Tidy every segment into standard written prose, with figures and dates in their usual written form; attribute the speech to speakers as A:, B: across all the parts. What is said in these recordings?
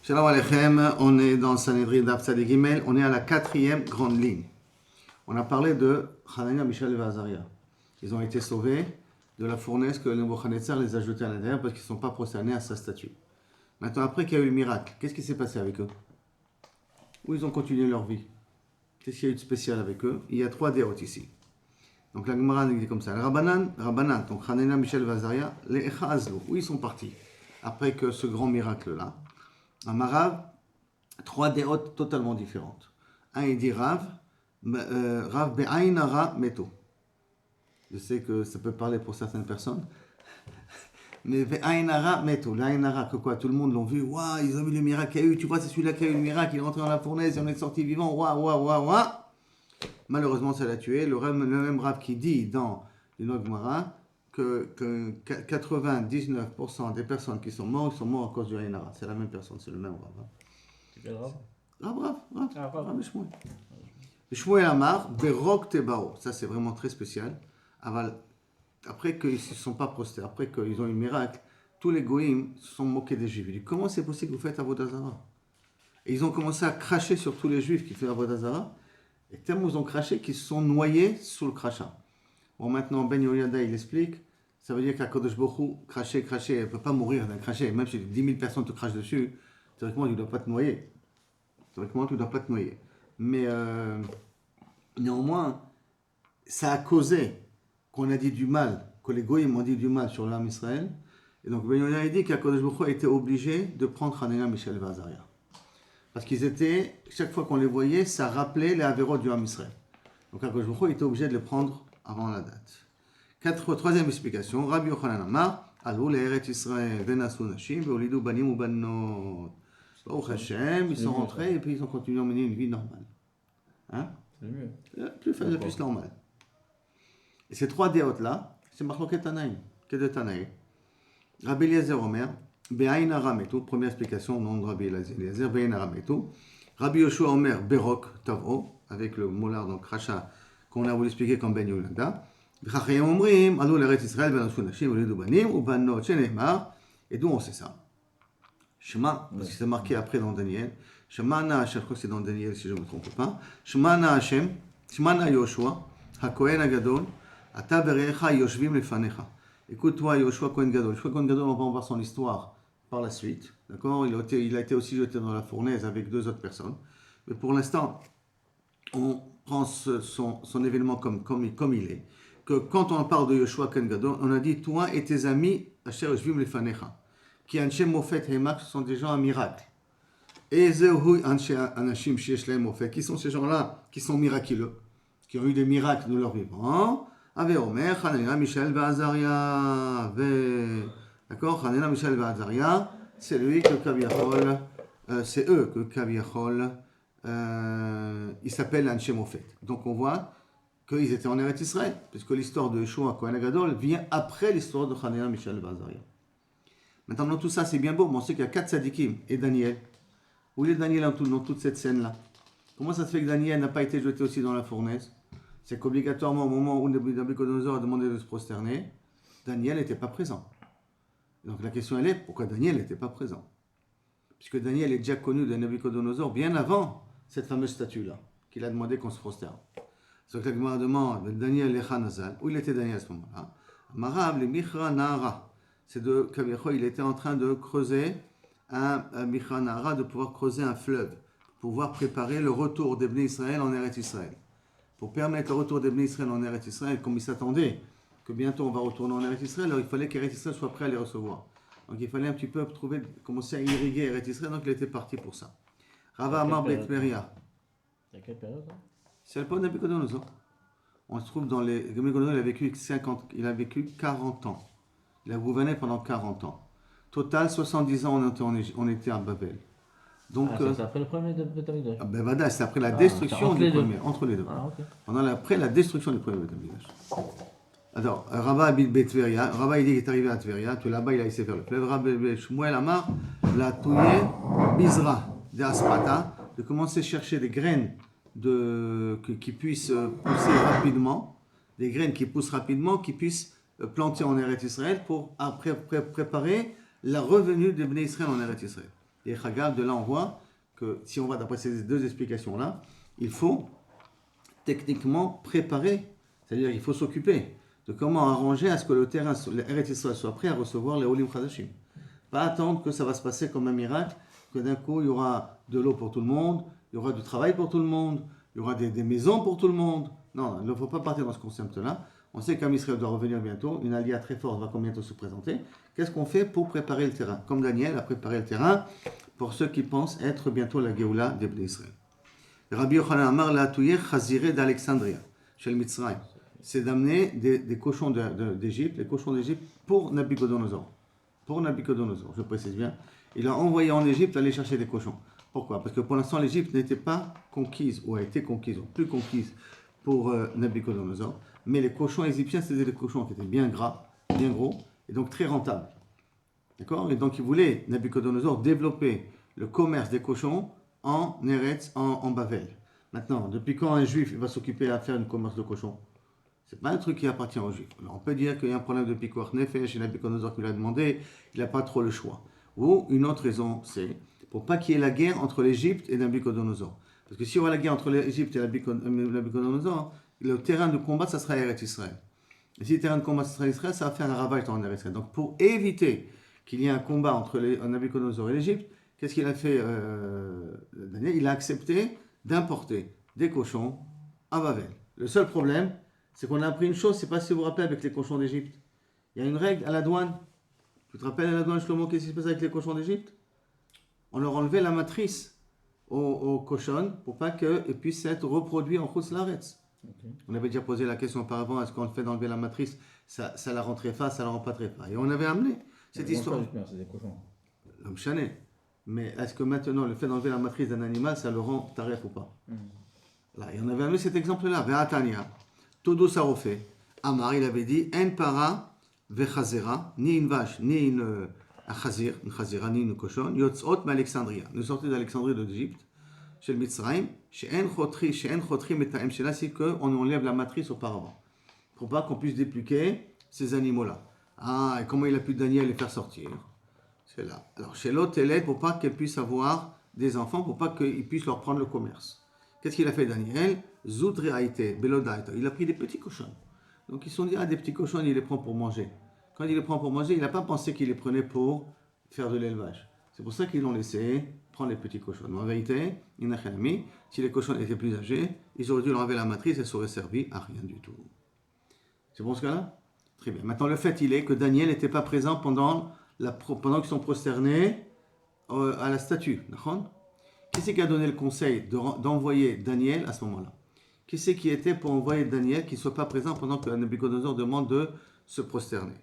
A: Shalom Aleichem, on est dans Sanhedrin Daf Tzadi Gimel, on est à la 4e grande ligne. On a parlé de Hanania, Mishaël et Azaria. Ils ont été sauvés de la fournaise que Nebuchadnezzar les a jetés à l'intérieur parce qu'ils ne sont pas prosternés à sa statue. Maintenant, après qu'il y a eu le miracle, qu'est-ce qui s'est passé avec eux? Où ils ont continué leur vie? Qu'est-ce qu'il y a eu de spécial avec eux? Il y a 3 dérotes ici. Donc la Gemara dit comme ça. Rabbanan, donc Hanania, Mishaël et Azaria, les Echa Azlo, où ils sont partis après que ce grand miracle-là? Un Marav, 3 dérotes totalement différentes. Un, il dit Rav Be'ainara Meto. Je sais que ça peut parler pour certaines personnes. Mais Be'ainara Meto. L'Ainara, que quoi? Tout le monde l'a vu. Waouh, ils ont vu le miracle qu'il y a eu. Tu vois, c'est celui-là qui a eu le miracle. Il est rentré dans la fournaise et on est sorti vivant. Waouh. Malheureusement, ça l'a tué. Le même Rav qui dit dans le Gemara que 99% des personnes qui sont mortes à cause du Ainara. C'est la même personne, c'est le même Rav.
B: C'est quel Rav?
A: Rav Shmuel. Shmuel Amar, Berok Tebao. Ça, c'est vraiment très spécial. Après qu'ils ne se sont pas prostés, après qu'ils ont eu le miracle, tous les goïms se sont moqués des juifs. Ils disent, comment c'est possible que vous faites Avodah Zarah? Et ils ont commencé à cracher sur tous les juifs qui font Avodah Zarah. Et tellement ils ont craché qu'ils se sont noyés sous le crachat. Bon, maintenant, Ben Yoyada, il explique. Ça veut dire qu'Akadosh Baruch Hu, cracher, elle ne peut pas mourir d'un crachet. Même si 10 000 personnes te crachent dessus, théoriquement, tu ne dois pas te noyer. Mais néanmoins, ça a causé qu'on a dit du mal, que les goïms ont dit du mal sur l'âme Israël. Et donc, Ben Yoyada a dit qu'Akadosh Baruch Hu a été obligé de prendre Hanania, Mishaël et Azaria. Parce qu'ils étaient, chaque fois qu'on les voyait, ça rappelait les avérots du âme Israël. Donc, Akadosh Baruch Hu était obligé de les prendre avant la date. Troisième explication, Rabbi Yochanan Amar, Alou l'Eret Israël, Venasu Nashim, Veolidu Banim ou Banot. Baruch Hashem, ils sont rentrés et puis ils ont continué à mener une vie normale. Hein?
B: C'est mieux.
A: Plus normal. Et ces 3 déotes-là, c'est Machloket Tanaïm, que de Tanaïm. Rabbi Eliezer Omer, Be'ain Arametu, première explication, nom de Rabbi Eliezer, Be'ain Arametu. Rabbi Yoshua Omer, Berok Tavo, avec le molar, donc Racha, qu'on a voulu expliquer comme Ben Yolanda. Et d'où on sait ça? Shema, parce que c'est marqué après dans Daniel. Shemana, je crois que c'est dans Daniel si je ne me trompe pas. Shemana Hashem, Shemana Yoshua, HaKohen Agadol, Ata Berecha Yoshvim Lefanecha. Écoute-toi, Yoshua Kohen Gadol. Yoshua Kohen Gadol, on va voir son histoire par la suite. D'accord? Il a été aussi jeté dans la fournaise avec 2 autres personnes. Mais pour l'instant, on prend son événement comme il est. Que quand on parle de Yoshua Kohen Gadol, on a dit toi et tes amis, Asher Yoshvim Lefanecha, qui Anshem Mofet Hemak, ce sont des gens à miracle. Et Zehu Anashim Shesh Lehem Mofet, qui sont ces gens-là qui sont miraculeux, qui ont eu des miracles de leur vivant. Ave Omer, Hanania, Mishaël et Azaria. D'accord? Hanania, Mishaël et Azaria, c'est lui que Kaviachol, c'est eux que Kaviachol, il s'appelle Anshem Mofet. Donc on voit qu'ils étaient en Eretz Israël, puisque l'histoire de Yeshua Kohen Agadol vient après l'histoire de Hanania, Mishaël et Azaria. Maintenant, dans tout ça, c'est bien beau, mais on sait qu'il y a 4 tzadikim et Daniel. Où est Daniel dans toute cette scène-là? Comment ça se fait que Daniel n'a pas été jeté aussi dans la fournaise? C'est qu'obligatoirement, au moment où Nabucodonosor a demandé de se prosterner, Daniel n'était pas présent. Donc la question, elle est, pourquoi Daniel n'était pas présent? Puisque Daniel est déjà connu de Nabucodonosor bien avant cette fameuse statue-là, qu'il a demandé qu'on se prosterne. C'est que la Gemara demande, Daniel Lecha Nazal, où il était Daniel à ce moment-là? Marab, le Michra Nahara. C'est de Kaviachol, il était en train de creuser un Michra Nahara, de pouvoir creuser un fleuve, pour pouvoir préparer le retour des Bnei Israël en Eretz Israël. Pour permettre le retour des Bnei Israël en Eretz Israël, comme il s'attendait que bientôt on va retourner en Eretz Israël, alors il fallait qu'Eretz Israël soit prêt à les recevoir. Donc il fallait un petit peu commencer à irriguer Eretz Israël, donc il était parti pour ça. Rava Amar Bet Meria.
B: C'est à quelle période ça?
A: C'est le point de Nabucodonosor. On se trouve dans les. Nabucodonosor, il a vécu 40 ans. Il a gouverné pendant 40 ans. Total, 70 ans, on était à Babel. Donc,
B: c'est après le premier de Betamigdash.
A: C'est après la destruction du premier, entre les deux.
B: Okay.
A: Après la destruction du premier Betamigdash. Alors, Rabba habite Betveria. Rabba, il dit qu'il est arrivé à Tveria. Tout là-bas, il a essayé de faire le fleuve. Rabba Shmuel Amar l'a touillé, Bizra, de Aspata, de commencer à chercher des graines qui puissent pousser rapidement, des graines qui poussent rapidement, qui puissent planter en Eretz Israël pour préparer la revenue des Bnei Israël en Eretz Israël. Et Chagal, de là, on voit que si on va d'après ces deux explications-là, il faut techniquement préparer, c'est-à-dire qu'il faut s'occuper de comment arranger à ce que le terrain, l'Eretz Israël soit prêt à recevoir les Olim Chadashim. Pas attendre que ça va se passer comme un miracle, que d'un coup il y aura de l'eau pour tout le monde, il y aura du travail pour tout le monde, il y aura des maisons pour tout le monde. Non, il ne faut pas partir dans ce concept-là. On sait qu'Am Israël doit revenir bientôt, une aliyah très forte va bientôt se présenter. Qu'est-ce qu'on fait pour préparer le terrain? Comme Daniel a préparé le terrain pour ceux qui pensent être bientôt la Géoula des Bnei Israël. Rabbi Yochanan Amar la Touyer Chaziré d'Alexandria, chez le Mitzrayim. C'est d'amener des cochons d'Égypte, les cochons d'Égypte pour Nabucodonosor. Pour Nabucodonosor, je précise bien. Il a envoyé en Égypte aller chercher des cochons. Pourquoi? Parce que pour l'instant, l'Égypte n'était pas conquise, ou a été conquise, ou plus conquise pour Nabucodonosor. Mais les cochons égyptiens, c'était des cochons qui étaient bien gras, bien gros, et donc très rentables. D'accord? Et donc, il voulait, Nabucodonosor, développer le commerce des cochons en Eretz, en Bavel. Maintenant, depuis quand un juif va s'occuper à faire un commerce de cochons? C'est pas un truc qui appartient aux juifs. Alors, on peut dire qu'il y a un problème de pikuach nefesh et Nabucodonosor qui lui a demandé, il n'a pas trop le choix. Ou une autre raison, c'est pour pas qu'il y ait la guerre entre l'Égypte et Nabucodonosor. Parce que si on a la guerre entre l'Égypte et Nabucodonosor, le terrain de combat, ça sera Eretz Israël. Et si le terrain de combat, ça sera Israël, ça va faire un ravage dans Eretz Israël. Donc, pour éviter qu'il y ait un combat entre Nabucodonosor et l'Égypte, qu'est-ce qu'il a fait Daniel? Il a accepté d'importer des cochons à Bavel. Le seul problème, c'est qu'on a appris une chose, je ne sais pas si vous vous rappelez avec les cochons d'Égypte. Il y a une règle à la douane. Tu te rappelles à la douane, Shlomo, qu'est-ce qui se passe avec les cochons d'Égypte? On leur enlevait la matrice aux cochons pour pas qu'ils puissent être reproduits en Chutz Laaretz. Okay. On avait déjà posé la question auparavant, est-ce qu'on le fait d'enlever la matrice, ça la rend très face, ça la rend pas très face. Et on avait amené cette histoire.
B: C'est des cochons.
A: L'homme chané. Mais est-ce que maintenant, le fait d'enlever la matrice d'un animal, ça le rend taref ou pas? Là, et on avait amené cet exemple-là. Ve'atania, Todo Sarofé, Amar, il avait dit, En para vechazera, ni une vache, ni une chazir, une chazira, ni une cochon, yotzot m'Alexandria. Nous sortons d'Alexandrie d'Égypte, chez le Mitzrayim, chez En chotri metaim, chez là, c'est qu'on enlève la matrice auparavant. Pour pas qu'on puisse dépluquer ces animaux-là. Ah, et comment il a pu Daniel les faire sortir? C'est là. Alors, chez l'autre, elle est pour pas qu'elle puisse avoir des enfants, pour pas qu'il puisse leur prendre le commerce. Qu'est-ce qu'il a fait, Daniel? Zoudriaïté, Belodaïta. Il a pris des petits cochons. Donc, ils se sont dit, des petits cochons, il les prend pour manger. Quand il les prend pour manger, il n'a pas pensé qu'il les prenait pour faire de l'élevage. C'est pour ça qu'ils l'ont laissé prendre les petits cochons. Mais en vérité, il n'a rien mis. Si les cochons étaient plus âgés, ils auraient dû leur enlever la matrice et ça aurait servi à rien du tout. C'est bon ce cas-là? Très bien. Maintenant, le fait, il est que Daniel n'était pas présent pendant qu'ils sont prosternés à la statue. Qui c'est qui a donné le conseil d'envoyer Daniel à ce moment-là? Qui c'est qui était pour envoyer Daniel qui ne soit pas présent pendant que Nabucodonosor demande de se prosterner?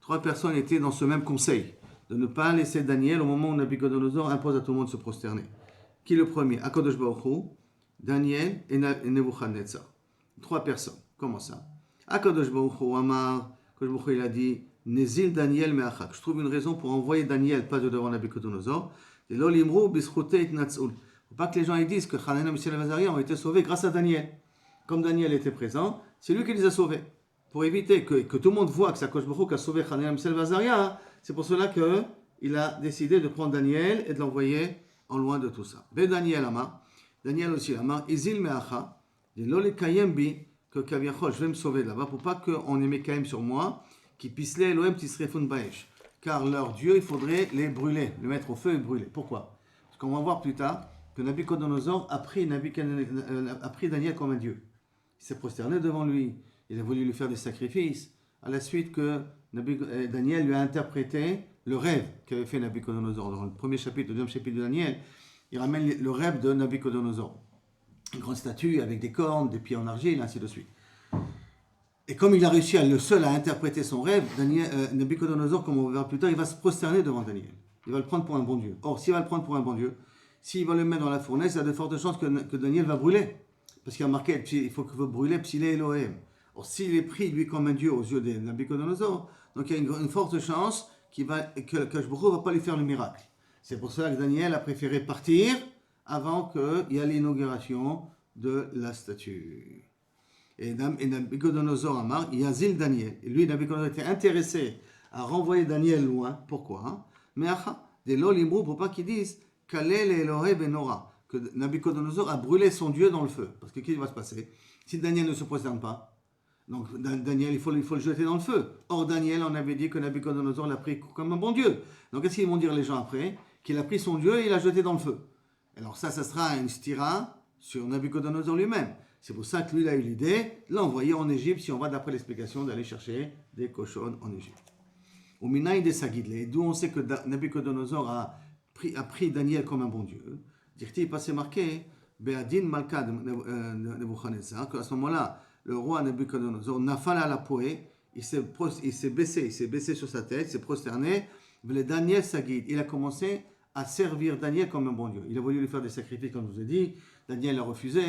A: Trois personnes étaient dans ce même conseil, de ne pas laisser Daniel au moment où Nabucodonosor impose à tout le monde de se prosterner. Qui est le premier? Akadosh Baruch Hu, Daniel et Nebuchadnezzar. Trois personnes. Comment ça? Akadosh Baruch Hu Amar, Akadosh Baruch Hu il a dit, Nezil Daniel me'achak. Je trouve une raison pour envoyer Daniel pas de devant Nabucodonosor. Et l'olimru bischute itnatzul. Faut pas que les gens ils disent que Hananiah, Mishaël et Azaria ont été sauvés grâce à Daniel. Comme Daniel était présent, c'est lui qui les a sauvés. Pour éviter que tout le monde voit que c'est Akadosh Baruch Hu qui a sauvé Hananiah, Mishaël et Azaria, c'est pour cela qu'il a décidé de prendre Daniel et de l'envoyer en loin de tout ça. Be Daniel Amar, Daniel aussi Amar, Izil me'acha, dit l'ole kayem bi, que Kaviachol, je vais me sauver de là-bas, pour pas qu'on ait Mekaim sur moi, qui pisle Elohim tisrefun baesh. Car leur Dieu, il faudrait les brûler, les mettre au feu et brûler. Pourquoi? Parce qu'on va voir plus tard que Nabucodonosor a pris Daniel comme un Dieu. Il s'est prosterné devant lui, il a voulu lui faire des sacrifices. À la suite que Daniel lui a interprété le rêve qu'avait fait Nabucodonosor. Dans le premier chapitre, le deuxième chapitre de Daniel, il ramène le rêve de Nabucodonosor. Une grande statue avec des cornes, des pieds en argile, ainsi de suite. Et comme il a réussi le seul à interpréter son rêve, Nabucodonosor, comme on va voir plus tard, il va se prosterner devant Daniel. Il va le prendre pour un bon Dieu. Or, s'il va le prendre pour un bon Dieu, s'il va le mettre dans la fournaise, il y a de fortes chances que Daniel va brûler. Parce qu'il y a marqué, il faut brûler Psilé Elohim. Or, s'il est pris, lui, comme un Dieu aux yeux de Nabucodonosor, donc il y a une forte chance que Shbouchou ne va pas lui faire le miracle. C'est pour cela que Daniel a préféré partir avant qu'il y ait l'inauguration de la statue. Et Nabucodonosor Amar, Yazil Daniel. Et lui, Nabucodonosor était intéressé à renvoyer Daniel loin. Pourquoi? Meacha, des lolimbrou, pour pas qu'ils disent Kalel Elohé Benora, que Nabucodonosor a brûlé son Dieu dans le feu. Parce que qu'est-ce qui va se passer si Daniel ne se prosterne pas? Donc Daniel, il faut le jeter dans le feu. Or Daniel, on avait dit que Nabucodonosor l'a pris comme un bon Dieu. Donc qu'est-ce qu'ils vont dire les gens après? Qu'il a pris son Dieu et il l'a jeté dans le feu. Alors ça sera une stira sur Nabucodonosor lui-même. C'est pour ça que lui, il a eu l'idée de l'envoyer en Égypte, si on va d'après l'explication, d'aller chercher des cochons en Égypte. Au Minaï des Sagidle, d'où on sait que Nabucodonosor a pris Daniel comme un bon Dieu. Dirti, il c'est marqué, Be'adin Malka de Nebuchadnezzar, qu'à ce moment-là, le roi Nabucodonosor, Nafal à la poée, il s'est baissé sur sa tête, il s'est prosterné, le Daniel Sagid, il a commencé à servir Daniel comme un bon Dieu. Il a voulu lui faire des sacrifices, comme je vous ai dit, Daniel a refusé.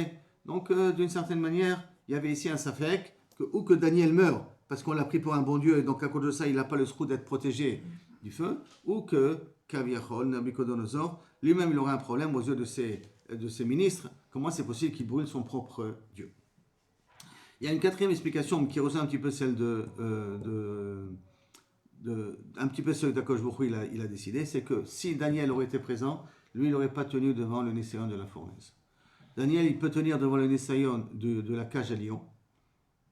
A: Donc, d'une certaine manière, il y avait ici un safek, ou que Daniel meure, parce qu'on l'a pris pour un bon Dieu, et donc à cause de ça, il n'a pas le scrou d'être protégé du feu, ou que Kaviachol, Nabucodonosor, lui-même, il aurait un problème aux yeux de ses ministres. Comment c'est possible qu'il brûle son propre Dieu? Il y a une quatrième explication qui rejoint un petit peu celle un petit peu celle d'Akadosh Baruch Hu, il a décidé, c'est que si Daniel aurait été présent, lui, il n'aurait pas tenu devant le Nisayon de la fournaise. Daniel, il peut tenir devant le Nisayon de la cage à lion,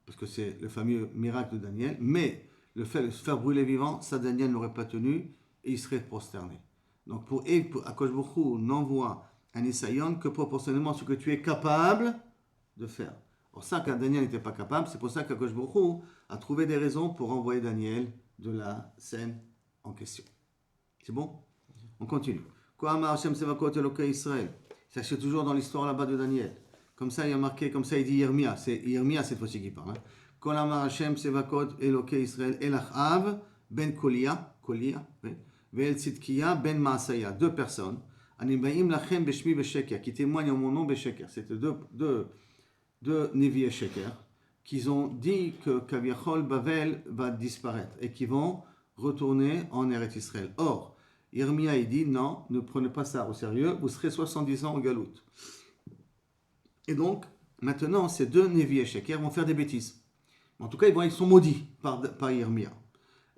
A: parce que c'est le fameux miracle de Daniel, mais le fait de se faire brûler vivant, ça, Daniel n'aurait pas tenu et il serait prosterné. Donc, pour Akadosh Baruch Hu n'envoie un Nisayon que proportionnellement à ce que tu es capable de faire. Pour ça, quand Daniel n'était pas capable, c'est pour ça qu'Akadosh Baruch Hu a trouvé des raisons pour envoyer Daniel de la scène en question. C'est bon? On continue. Israël. Ça, c'est toujours dans l'histoire là-bas de Daniel. Comme ça, il y a marqué, comme ça, il dit Yermia. C'est Yermia cette fois-ci qui parle. Kol amar Hashem sevakot Elokei Israël el Achav ben Kolia, ve'el Tzidkiya ben Maasaya. Deux personnes. Anibaim lachem beshmi besheker, qui témoignent en mon nom besheker. C'était deux Nevi et Sheker, qui ont dit que Kaviachol Bavel va disparaître et qui vont retourner en Eretz Israël. Or, Yermia il dit non, ne prenez pas ça au sérieux, vous serez 70 ans au Galout. Et donc, maintenant, ces deux Nevi et Sheker vont faire des bêtises. En tout cas, ils sont maudits par Yermia.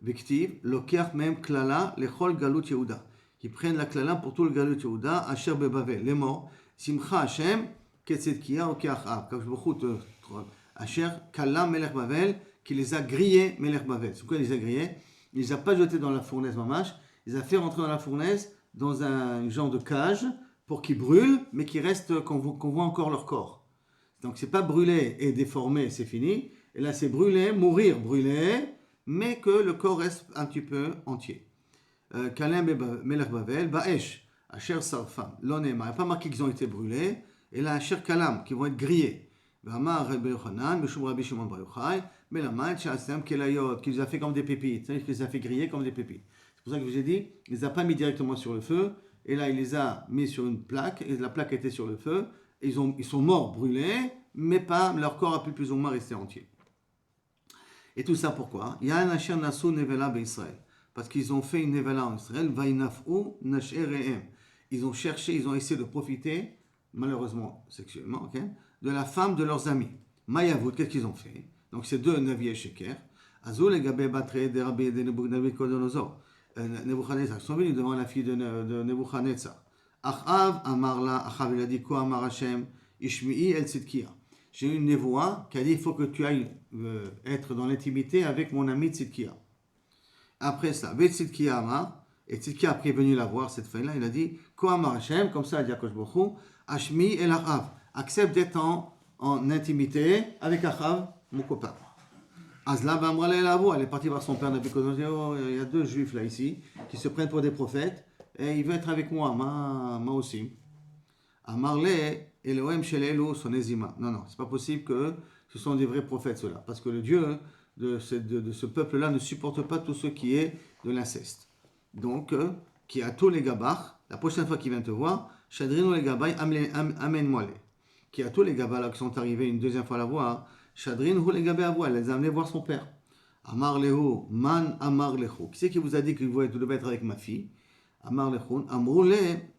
A: Vektiv, Loker même Klala, Lechol Galout Yehuda. Qui prennent la Klala pour tout le Galout Yehuda, Asher Bebavel, les morts, Simcha Hashem, Ketzedkiya ou Keachab. Comme je vous Asher Kala Melech Bavel, qui les a grillés Melech Bavel. C'est pourquoi il les a grillés? Il ne les a pas jetés dans la fournaise mamash, il les a fait rentrer dans la fournaise dans un genre de cage pour qu'ils brûlent, mais qu'ils restent, qu'on voit encore leur corps. Donc c'est pas brûler et déformer, c'est fini. Et là c'est brûler, mourir, brûler, mais que le corps reste un petit peu entier. Kalem Melech Bavel, Baesh, Asher Sarfam, Lonema. Il n'y a pas marqué qu'ils ont été brûlés. Et là, Asher Kalam, qui vont être grillés. Vama Rabbi Yochanan, Meshum Rabbi Shimon Bar Yochai, Melaman, Shasem Kelayot, qui les a fait comme des pépites, c'est-à-dire qu'il les a fait griller comme des pépites. C'est pour ça que je vous ai dit, il ne les a pas mis directement sur le feu, et là, il les a mis sur une plaque, et la plaque était sur le feu, et ils sont morts brûlés, mais pas, leur corps a pu plus ou moins rester entier. Et tout ça pourquoi? Il y a un Asher Nasu Nevela Israël, parce qu'ils ont fait une Nevela en Israël, Vainafou Nasherehem. Ils ont cherché, ils ont essayé de profiter, malheureusement sexuellement, okay, de la femme de leurs amis. Mayavout, qu'est-ce qu'ils ont fait? Donc ces deux Navi et Sheker, Azul et Gabé Batre de Rabbi de Nebuchadnezzar. Nebuchadnezzar sont venus devant la fille de Nebuchadnezzar. Achav Amarla, Achav il a dit quoi? Amar Hashem, Ishmi'i el Tzidkiya. J'ai une névoie qui a dit il faut que tu ailles être dans l'intimité avec mon ami Tzidkiya. Après ça, Ve Tzidkiya Amar, et Tzidkiya après est venu la voir cette fois-là, il a dit quoi Amar Hashem, comme ça il a dit à Akadosh Baruch Hu, Ashmi el Achav. Accepte d'être en intimité avec Achav, mon copain. Azla Bamrale Elavo, elle est partie voir son père Nabucodonosor. Il y a deux juifs là ici qui se prennent pour des prophètes et il veut être avec moi, moi aussi. Amarle Elohim Shelelu Sonezima. Non, c'est pas possible que ce sont des vrais prophètes ceux-là, parce que le Dieu de ce peuple-là ne supporte pas tout ce qui est de l'inceste. Donc, qui a tous les gabars, la prochaine fois qu'il vient te voir, Shadrinu les gabay, amène-moi les. Qui a tous les gabas là qui sont arrivés une deuxième fois à la voir, Shadrin hu les gabay à voir, elle les a amenés voir son père. Amar lehu, man amar lehu. Qui c'est qui vous a dit que vous devez être avec ma fille? Amar lehu, amrou le,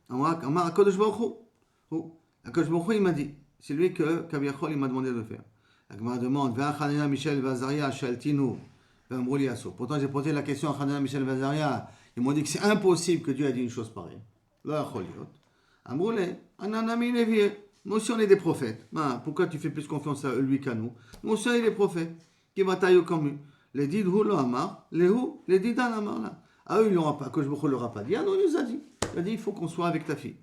A: amar Akadosh Baruch Hu. Akadosh Baruch Hu il m'a dit, c'est lui que Kaviachol il m'a demandé de le faire. La Gemara demande, va Hanania Michel Vazaria Shaltinu, va amrou liaso. Pourtant j'ai posé la question à Hanania Michel Vazaria Ils m'ont dit que c'est impossible que Dieu ait dit une chose pareille. Lo yachol liot. Amrou le, ananami nevié. Nous aussi on est des prophètes. Pourquoi tu fais plus confiance à lui qu'à nous? Nous aussi on est des prophètes. Qui va tailler comme lui. Les didhou lo amar, les didan amar là. Ah eux ils l'ont pas, que je ne leur a pas dit. Ah non, il nous a dit. Il a dit il faut qu'on soit avec ta fille.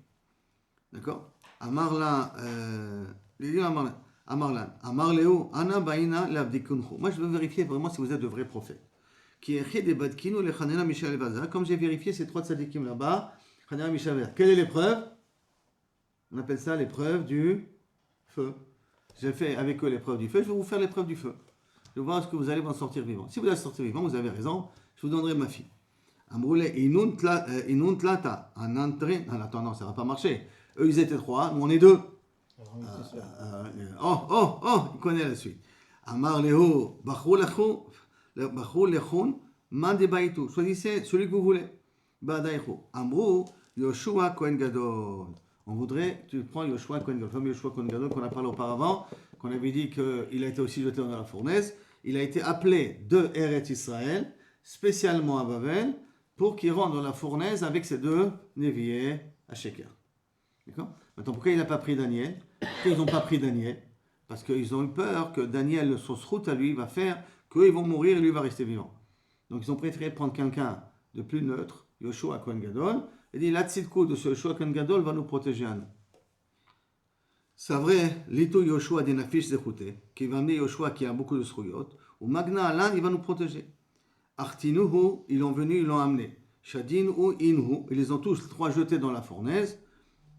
A: D'accord? Amar là, les dit amar là. Amar Léo, Anna Baïna l'abdikunhu. Moi, je veux vérifier vraiment si vous êtes de vrais prophètes. Qui est des badkinu le Chanena Michel Vaza. Comme j'ai vérifié ces 3 tzadikim là-bas, Chanena Michel Vaza. Quelle est l'épreuve? On appelle ça l'épreuve du feu. J'ai fait avec eux l'épreuve du feu. Je vais vous faire l'épreuve du feu. Je vais voir ce que vous allez en sortir vivant. Si vous allez sortir vivant, vous avez raison. Je vous donnerai ma fille. Amroule inun tlata. En entrée. Attends, non, ça va pas marcher. Eux, ils étaient 3. Nous, on est 2. Il connaît la suite. Amar Leho, Bachou Lechun, Mande Baitu. Choisissez celui que vous voulez. Badaïchu. Amrou, Yoshua Kohen Gadol. On voudrait, tu prends Yoshua Kohen Gadol, le fameux Yoshua Kohen Gadol qu'on a parlé auparavant, qu'on avait dit qu'il a été aussi jeté dans la fournaise. Il a été appelé de Eretz Israël, spécialement à Babel, pour qu'il rentre dans la fournaise avec ses 2 néviers à Sheker. D'accord? Maintenant, pourquoi il n'a pas pris Daniel? Pourquoi ils n'ont pas pris Daniel? Parce qu'ils ont eu peur que Daniel, son route à lui, va faire qu'ils vont mourir et lui va rester vivant. Donc ils ont préféré prendre quelqu'un de plus neutre, Yoshua Kohen Gadol, et dit la tzidkou de ce Yoshua Kohen Gadol va nous protéger à nous. C'est vrai, l'ito Yoshua des nafish zechouté, qui va amener Yoshua qui a beaucoup de srouyot, ou Magna Alan, il va nous protéger. Artinuhu, ils l'ont venu, ils l'ont amené. Shadin ou Inhu, ils les ont tous 3 jetés dans la fournaise.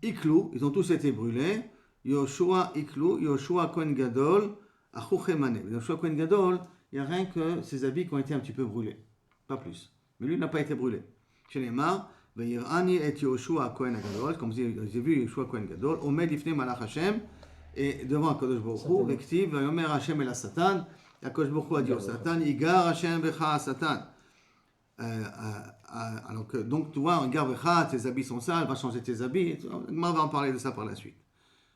A: Iklou, ils ont tous été brûlés. Yoshua Iklou, Yoshua Kohen Gadol, Achouchemane. Yoshua Kohen Gadol, il n'y a rien que ses habits qui ont été un petit peu brûlés. Pas plus. Mais lui n'a pas été brûlé. Chez les Mar, Veirani et Yoshua Kohen Gadol, comme j'ai vu Yoshua Kohen Gadol, Omed Ifne Malach Hashem, et devant Kadosh Baruch Hu, Rektiv, Vayomer Hashem el Satan, Kadosh Baruch Hu a dit au Satan, Igar Hashem Becha Satan. Alors que, donc, tu vois, regarde, tes habits sont sales, va changer tes habits. On va en parler de ça par la suite.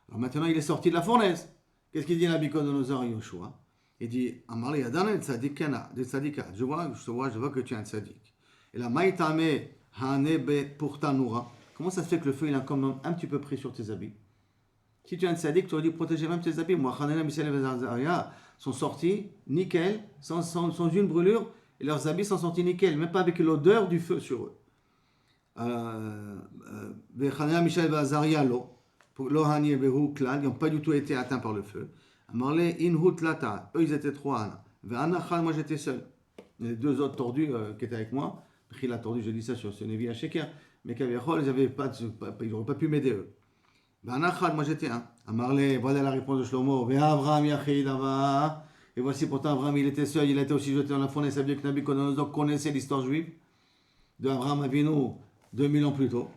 A: Alors maintenant, il est sorti de la fournaise. Qu'est-ce qu'il dit Nabucodonosor et Yoshua? Il dit, Amar Yadan el tzadikana, des tzadika. Je vois que tu es un tzadik. Et là, Maïtame hanebe pour tanura. Comment ça se fait que le feu, il a quand même un petit peu pris sur tes habits? Si tu es un tzadik, tu aurais dû protéger même tes habits. Moi, Hanena, Michel et Zacharia sont sortis nickel, sans une brûlure. Et leurs habits sont sortis nickel, même pas avec l'odeur du feu sur eux. Hanena, Michel et Zacharia, ils n'ont pas du tout été atteints par le feu. Amarle inhut lata, eux ils étaient 3. Ve'anachal, moi j'étais seul. Les 2 autres tordus qui étaient avec moi, il a tordu, je dis ça sur ce Nevi à Sheker, mais Kaviachol, ils n'auraient pas pu m'aider eux. Ve'anachal, moi j'étais un. Amarle, voilà la réponse de Shlomo. Ve'Avraham yachid ava. Et voici pourtant Avraham, il était seul, il a été aussi jeté dans la fournaise. Ça veut dire que Nabucodonosor connaissait l'histoire juive de Avraham Avinu 2000 ans plus tôt.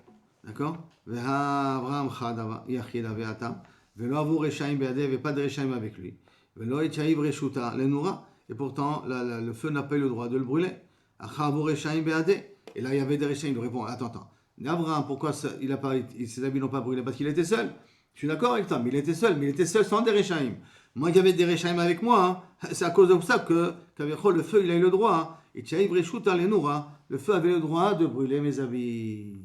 A: D'accord? Ve'Avraham chad yachid aveatam. Velo avu reshaim be'adeh, et pas de reshaim avec lui. Velo etchaïv reshuta lenura, et pourtant le feu n'a pas eu le droit de le brûler. Acha avu reshaim be'adeh, et là il y avait des reshaim. Il répond, attends. Abraham, pourquoi ses habits n'ont pas brûlé? Parce qu'il était seul. Je suis d'accord avec toi, mais il était seul sans des reshaim. Moi, il y avait des reshaim avec moi. C'est à cause de ça que le feu, il a eu le droit. Et etchaïv reshuta lenura, le feu avait le droit de brûler mes habits.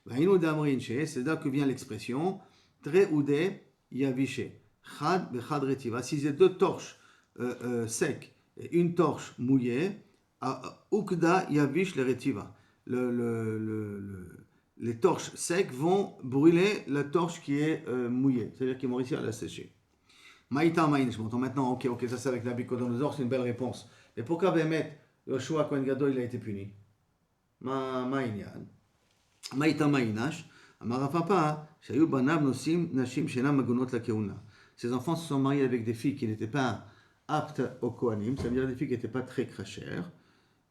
A: C'est là que vient l'expression très oudé. Yavishe, chad bechad retiva. Si j'ai 2 torches secs et une torche mouillée, ukda yavish le retiva. Les torches secs vont brûler la torche qui est mouillée, c'est-à-dire qu'ils vont réussir à la sécher. Maïta maïn, je m'entends maintenant, ok, ça c'est avec Nabucodonosor, c'est une belle réponse. Et pourquoi Bémet, Yoshua Kohen Gadol, il a été puni? Maïnyan. Maïta maïnash. Ces enfants se sont mariés avec des filles qui n'étaient pas aptes au Kohanim, c'est-à-dire des filles qui n'étaient pas très crachères,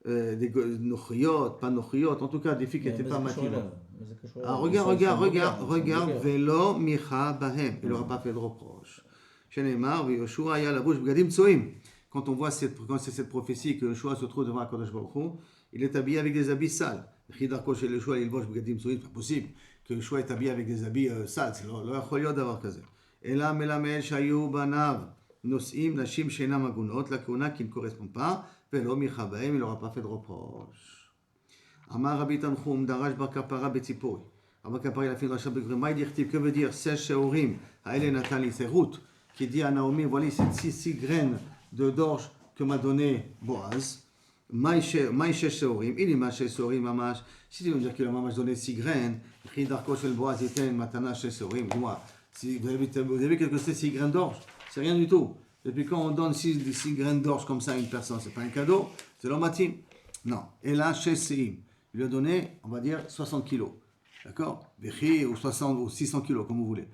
A: des nochriot, pas nochriot, en tout cas des filles qui n'étaient pas mativantes. Regarde, Velo Micha Bahem, il n'aura pas fait de reproche. Quand on voit cette prophétie que Yoshua se trouve devant Akadosh Baruch Hu, il est habillé avec des habits sales. C'est pas possible que Yoshua est habillé avec des habits sales. C'est le d'avoir casé. Et là, Melamel Shayu Banav Nosim Nashim Shena Magunot, la Kuna qui ne correspond pas, Velo Micha Bahem, il n'aura pas fait de reproche. Amar Rabbi Tanchum, Darash Bar Kapara Betzipori. Rabbi Kapara, il a fait une rachat Begrema, il dit, que veut dire Sech Sheorim, Haele Natali, c'est Ruth, qui dit à Naomi, voilà, c'est six graines d'orge que m'a donné Boaz. Maïche Sheorim, il est Maïche Sheorim, Mamash. Si tu veux dire que la Mamash donnait 6 graines, Chidarko Shel Boaz était une Matana Sheorim, dis-moi, vous avez quelque chose, 6 graines d'orge? C'est rien du tout. Depuis quand on donne 6 graines d'orge comme ça à une personne, c'est pas un cadeau, c'est l'omatim. Non. Et là, chez Seim, il lui a donné, on va dire, 60 kilos. D'accord? Vechi, ou 60 ou 600 kilos, comme vous voulez.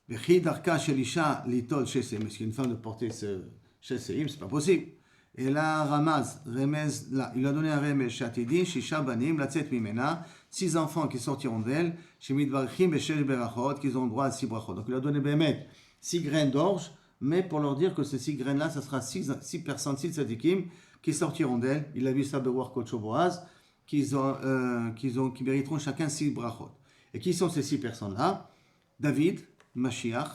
A: Vechi darka shelisha litol chez Seim. Est-ce qu'une femme de porter ce chez Seim, c'est pas possible. Et là, Ramaz, Remez, là, il a donné un Remez, Chatidi, Shisha Banim, Latzet Mimena, 6 enfants qui sortiront d'elle, Shemid Barchim, Beshesh Berachot, qui ont droit à 6 brachot. Donc il a donné Bémet 6 graines d'orge, mais pour leur dire que ces 6 graines-là, ça sera 6 personnes, 6 tzadikim, qui sortiront d'elle. Il a vu ça de voir Kocho Boaz, qui mériteront chacun 6 brachot. Et qui sont ces 6 personnes-là? David, Mashiach,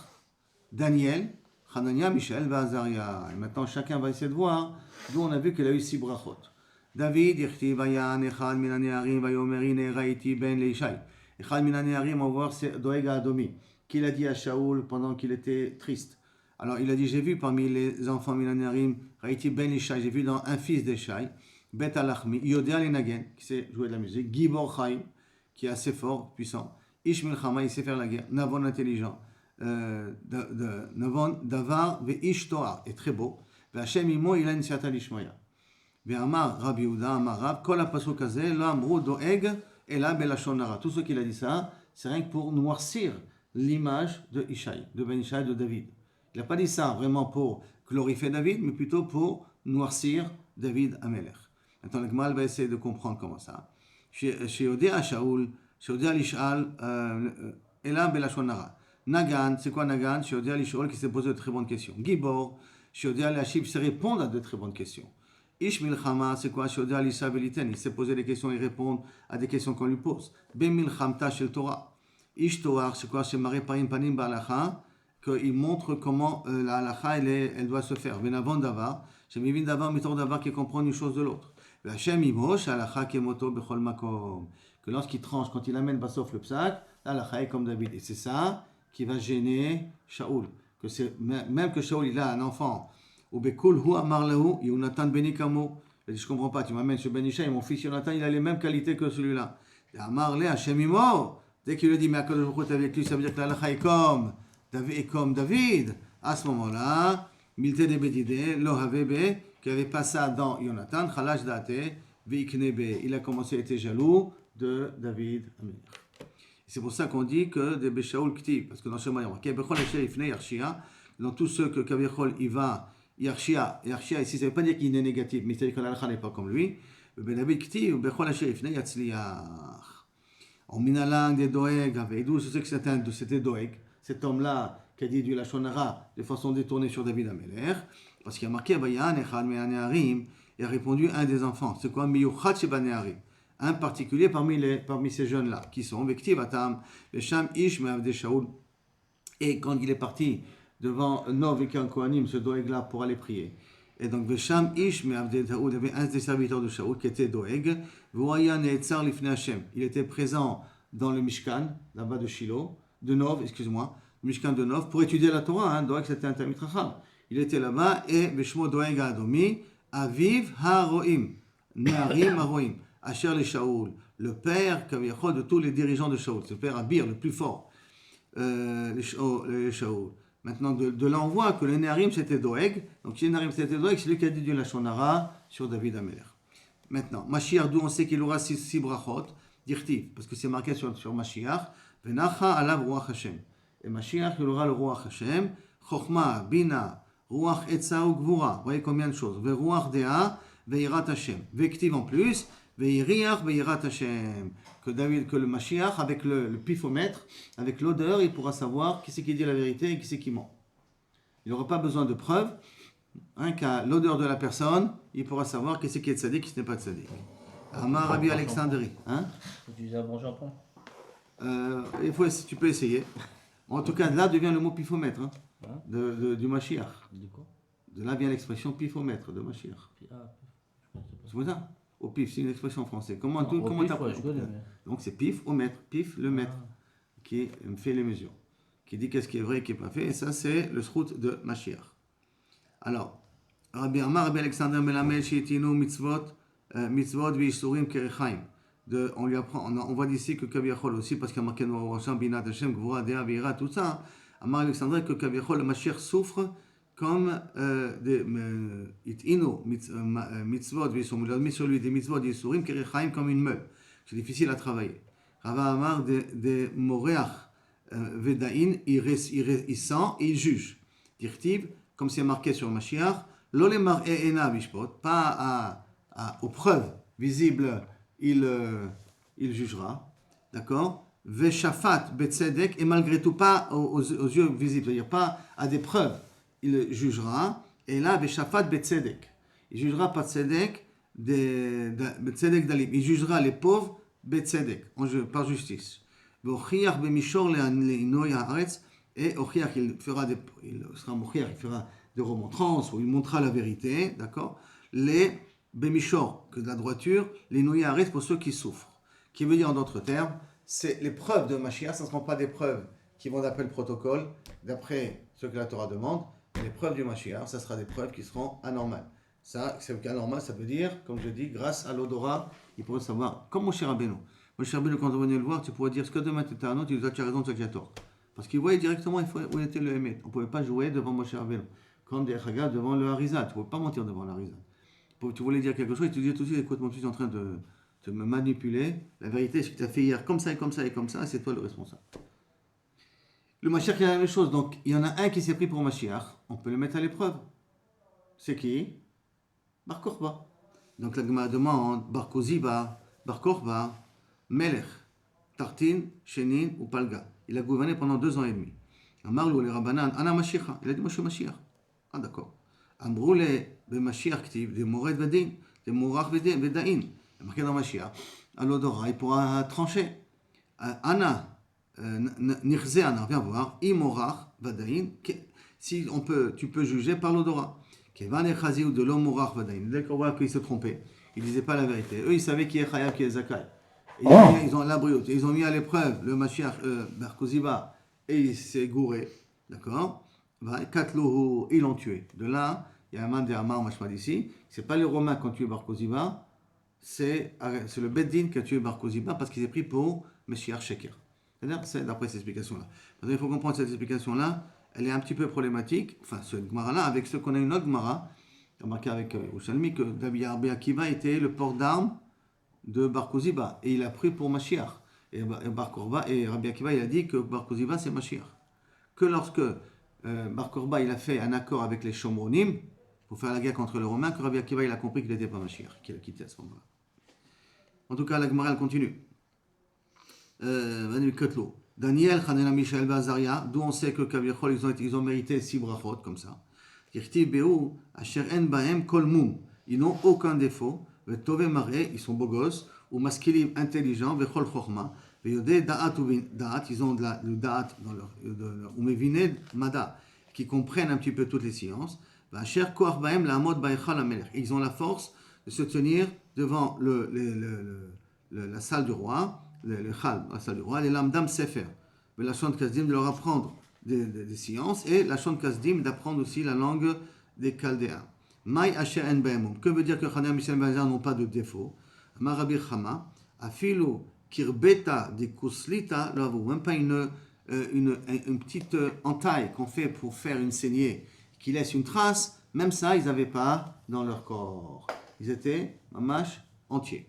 A: Daniel, Hanania, Michel, Vazaria. Et maintenant, chacun va essayer de voir d'où on a vu qu'il a eu 6 brachot. David, Irti, Vayan, Echad, Minanearim, Vayomeri, Neraiti, Ben, Leishai. Echad, Minanearim, on va voir, c'est Doeg Adomi, qu'il a dit à Shaoul pendant qu'il était triste. Alors, il a dit, j'ai vu parmi les enfants Minanearim, Raiti, Ben, Leishai, j'ai vu dans un fils d'Eshai, Bet Alachmi, Yodea Lenagen, qui sait jouer de la musique, Gibor Chaim, qui est assez fort, puissant, Ish Milchama, il sait faire la guerre, Navon intelligent. Navon Davar Veish Torah est très beau. V'Hashem imo il a une siata lishmoya. Ve'amar Rabbi Yehuda Amar Rab Kol hapasuk hazeh lo amru doeg ela belashon hara. Tout ce qu'il a dit ça, c'est rien que pour noircir l'image de Ishaï, de Ben Ishaï, de David. Il n'a pas dit ça vraiment pour glorifier David, mais plutôt pour noircir David Amelech. Maintenant, le Gmal va essayer de comprendre comment ça. Chez Odea Shaoul, chez Odea Lishal, ela belashon hara. Nagan, c'est quoi Nagan? Sheodia Lishol qui s'est posé de très bonnes questions. Gibor, Sheodia Lashib se répondre à de très bonnes questions. Ish Milchama, c'est quoi? Sheodia Lisha Beliten, il s'est posé des questions et répondre à des questions qu'on lui pose. Ben Milchamta Shel Torah. Ish Torah, c'est quoi? C'est Maré Parim Panim Balacha, qu'il montre comment la halacha elle doit se faire. Ben Avon Davar, c'est Mivin Davar, Mitor Davar qui comprend une chose de l'autre. Hachem Imosh, halacha Kemoto Bechol Makom. Que lorsqu'il tranche, quand il amène Basof le psak, la halacha est comme David. Et c'est ça qui va gêner Shaoul. Que c'est, même que Shaoul il a un enfant, ou Bekul hu amar lehu, Yonatan beni kamo. Il dit, je comprends pas, tu m'amènes chez Ben Ishaï, mon fils Yonatan, il a les mêmes qualités que celui-là. Et amar le Hashem imo. Dès qu'il lui dit, mais à quel jour tu es avec lui, ça veut dire que la halakha est comme David. À ce moment-là, Milte de Bedide, lo havebe, qui avait pas ça dans Yonatan, Chalash date, veiknebe. Il a commencé à être jaloux de David. Amen. C'est pour ça qu'on dit que des Beshaoul Ktiv, parce que dans ce moment, dans tous ceux que Kavichol il va, Yarshia ici, ça ne veut pas dire qu'il est négatif, mais c'est-à-dire que l'Alcha n'est pas comme lui. Ben David Ktiv, Bechol Hashem Ifnei Yatzliach. En minalang de Doeg, et d'où c'est que c'était Doeg, cet homme-là qui a dit du Lachonara de façon détournée sur David Amelech, parce qu'il a marqué Vayan Echad Me'aneharim, et a répondu un des enfants. C'est quoi? Miyuchat Shebaneharim. Un particulier parmi ces jeunes-là, qui sont Vektiv Atam, Vesham Ish Me'avde Shaoul. Et quand il est parti devant Nov et Kohanim, ce Doeg-là, pour aller prier. Et donc, Vesham Ish Me'avde Shaoul, il y avait un des serviteurs de Shaoul qui était Doeg, Voya Ne'etzar Lifnei Hashem. Il était présent dans le Mishkan, là-bas de Shiloh, de Nov, excuse-moi, le Mishkan de Nov, pour étudier la Torah. Doeg, c'était un Talmid Chacham. Il était là-bas, et Veshmo Doeg Adomi, Aviv HaRoim, Ne'arim HaRoim. Asher le Shaoul, le père de tous les dirigeants de Shaoul, c'est le père Abir, le plus fort, le Shaoul. Maintenant, de là on voit que le Neharim c'était Doeg, donc si le Neharim c'était Doeg, c'est lui qui a dit du Lachonara sur David Amelech. Maintenant, Mashiach, d'où on sait qu'il aura 6 brachot, dirtiv, parce que c'est marqué sur Mashiach, Venacha alav Ruach Hashem. Et Mashiach, il aura le Ruach Hashem, Chochma, Bina, Ruach Etza ou Gvura, vous voyez combien de choses, Ve Ruach Dea, Veirat Hashem, Vektiv en plus, Veiriach Veirat Hashem, que le Mashiach, avec le pifomètre, avec l'odeur, il pourra savoir qui c'est qui dit la vérité et qui c'est qui ment. Il n'aura pas besoin de preuves, hein, qu'à l'odeur de la personne, il pourra savoir qui c'est qui est tzaddik, qui n'est pas tzaddik. Amar Rabbi Alexandri. Hein?
B: Faut utiliser un bon jambon.
A: Tu peux essayer. En tout cas, là devient le mot pifomètre, hein,
B: Hein?
A: du Mashiach.
B: Du coup.
A: De là vient l'expression pifomètre de Mashiach.
B: Ah,
A: C'est pour ça. Au pif, c'est une expression française.
B: Non, au
A: Comment
B: pif,
A: t'as-
B: ouais, je connais, mais-
A: Donc c'est pif au maître. Pif, le maître,
B: Ah.
A: qui fait les mesures. Qui dit qu'est-ce qui est vrai et qui n'est pas fait. Et ça, c'est le srout de Mashiach. Alors, Rabbi Amar, Rabbi Alexander Melamed, Sheitinu, Mitzvot, V'Yisurim, Kerechaim. On lui apprend, on voit d'ici que Kaviachol aussi, parce qu'il y a marqué Noah Rosham, Binat Hashem, Gvura, Dea, Vira, tout ça. Amar Alexandre, que Kaviachol, le Mashiach souffre comme des Itinu, Mitzvot, V'Yisurim. Il a mis sur lui des Mitzvot, V'Yisurim, Kerechaim, comme une meule. C'est difficile à travailler. Rava Amar, de Moreach, Vedain, il sent et il juge. Dirtiv, comme c'est marqué sur Mashiach, l'olemar et ena bishpot, pas aux preuves visibles, il jugera, d'accord. Veshafat betzedek, et malgré tout pas aux yeux visibles, c'est-à-dire pas à des preuves, il jugera. Et là, veshafat betzedek, il jugera pas tzedek, betzedek dalim, il jugera les pauvres betzedek, par justice. V'ochiach bemishor le'inoy haaretz, et ochiach, il sera mochiach, il fera des remontrances où il montrera la vérité, d'accord. Les bémichor, que de la droiture, les nouilles haaretz pour ceux qui souffrent. Qui veut dire en d'autres termes, c'est les preuves de Mashiach, ce ne seront pas des preuves qui vont d'après le protocole, d'après ce que la Torah demande. Les preuves du Mashiach, ça sera des preuves qui seront anormales. Ça, c'est anormal, ça veut dire, comme je dis, grâce à l'odorat, il pourrait savoir, comme Moshe Rabbeinu. Moshe Rabbeinu, quand on venait le voir, tu pourrais dire ce que demain tu as un autre, il dit tu as raison, tu as tort. Parce qu'il voyait directement où était le Hémet. On ne pouvait pas jouer devant Moshe Rabbeinu. Comme des Chagas devant le Harizat. Tu ne pouvais pas mentir devant le Harizat. Tu voulais dire quelque chose, et tu disais tout de suite, écoute, mon fils est en train de me manipuler. La vérité, c'est que tu as fait hier comme ça et comme ça et comme ça, et c'est toi le responsable. Le Mashiach, il y a la même chose. Donc, il y en a un qui s'est pris pour Mashiach. On peut le mettre à l'épreuve. C'est qui? Bar Korba. Donc, la Gemara demande Bar Koziba, Bar Korba, Melech, Tartin, Shenin ou Palga. Il a gouverné pendant 2 ans et demi. Amarlou les Rabbanan, Ana Mashiach. Il a dit, moi je suis Mashiach. Ah d'accord. Amrou les Mashiach Ktiv, des Mored Vedin, des Morach Vedain. Il y a marqué dans Mashiach. À l'odorat, il pourra trancher. Ana, Nirze Ana, viens voir. Imorach Vedain. Si tu peux juger par l'odorat. Kevan et Chazi ou de l'homme Morach Vedain. Dès qu'on voit qu'il se trompait, il ne disait pas la vérité. Eux, ils savaient qui est Chaya, qui est Zakai. Ils ont l'abri, ils ont mis à l'épreuve le Mashiach Bar Koziba et il s'est gouré, d'accord. Katlouhu, ils l'ont tué. De là, il y a un man de Amar Mashma d'ici. C'est pas les Romains qui ont tué Bar Koziba, c'est le Beddin qui a tué Bar Koziba parce qu'il est pris pour Mashiach Sheker. C'est-à-dire, c'est d'après cette explication-là. Il faut comprendre cette explication-là, elle est un petit peu problématique. Enfin, ce Gemara-là, avec ce qu'on a une autre Gemara, remarqué avec Ushalmi que Rabbi Akiva était le port d'armes de Bar Koziba, et il a pris pour Mashiach. Et Bar Korba, et Rabbi Akiva, il a dit que Bar Koziba, c'est Mashiach. Que lorsque Bar Korba, il a fait un accord avec les Shomronim, pour faire la guerre contre les Romains, que Rabbi Akiva, il a compris qu'il n'était pas Mashiach, qu'il a quitté à ce moment-là. En tout cas, la Gemara, elle continue. Daniel, Hanena, Michel, Bazaria, d'où on sait que Kavichol, ils ont mérité 6 brachot, comme ça. Kirtiv Be'u, Asher En Bahem, Kol Mum. Ils n'ont aucun défaut. Tove Maré, ils sont beaux gosses, ou maskilim intelligents, vechol chorma, veyode da'at ou da'at, ils ont le da'at dans leur, ou mevine mada, qui comprennent un petit peu toutes les sciences. Vacher koach baem la amod baechal amelech. Ils ont la force de se tenir devant la salle du roi, le chal, la salle du roi, les lamdam sefer, la chante kasdim de leur apprendre des sciences, et la chante kasdim d'apprendre aussi la langue des Chaldéens. Maï Asher En Baemum. Que veut dire que Chanel Michel Bazar n'ont pas de défaut? Marabi Chama, Afilu Kirbeta de Kuslita, même pas une petite entaille qu'on fait pour faire une saignée qui laisse une trace, même ça, ils n'avaient pas dans leur corps. Ils étaient mamash entiers.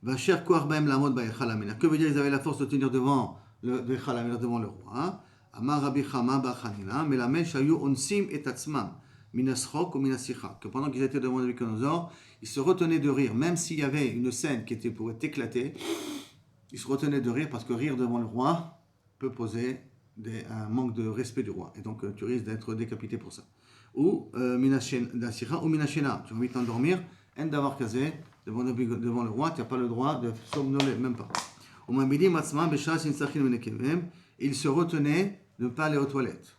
A: Vacher Koar Baem Lamod Baechal Amena. Que veut dire ils avaient la force de tenir devant devant le roi? Amar Rabbi Chama Bachanina, Melamed Shayu Onsim et Tatzmam. Minaschok ou Minasicha, que pendant qu'ils étaient devant Nabucodonosor, ils se retenaient de rire, même s'il y avait une scène qui pourrait éclater, ils se retenaient de rire parce que rire devant le roi peut poser un manque de respect du roi, et donc tu risques d'être décapité pour ça. Ou Minasicha ou Minashena, tu as envie de t'endormir, en d'avoir casé devant le roi, tu n'as pas le droit de somnoler, même pas. Ils se retenaient de ne pas aller aux toilettes.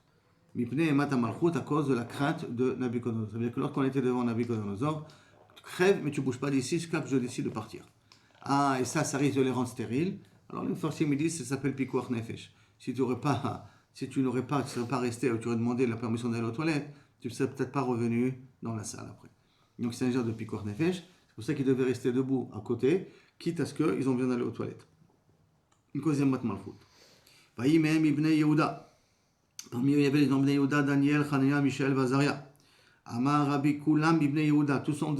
A: À cause de la crainte de Nabucodonosor. C'est-à-dire que lorsqu'on était devant Nabucodonosor, Crève, mais tu bouges pas d'ici jusqu'à ce que je décide de partir. Ah, et ça risque de les rendre stériles. Alors les forciers me disent, ça s'appelle pikuach nefesh. Si tu n'aurais pas resté ou tu aurais demandé la permission d'aller aux toilettes, tu ne serais peut-être pas revenu dans la salle après. Donc c'est un genre de pikuach nefesh. C'est pour ça qu'ils devaient rester debout à côté, quitte à ce qu'ils ont besoin d'aller aux toilettes. Une deuxième mat malchut. Parmi eux, il y avait les noms Bnei Yehuda, Daniel, Hanania, Michel, Vazaria. Amar Rabbi Kulam, Bnei Yehuda, tous sont